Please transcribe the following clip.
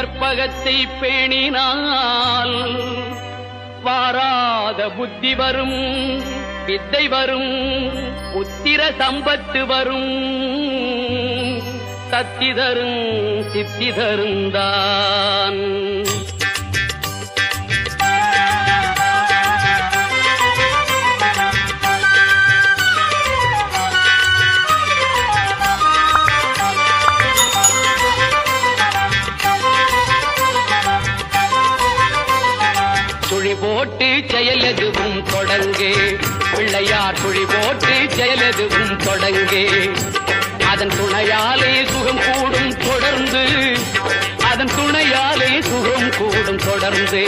கற்பகத்தை பேணினால் வாராத புத்தி வரும், வித்தை வரும், உத்திர சம்பத்து வரும், சத்தி தரும் சித்தி தருந்தான். துளி போட்டு செயல் எதுவும் தொடங்கு, பிள்ளையார் துளி போட்டு செயல் எதுவும் தொடங்கு. அதன் துணையாலே சுகம் கூடும் தொடர்ந்து, அதன் துணையாலே சுகம் கூடும் தொடர்ந்து.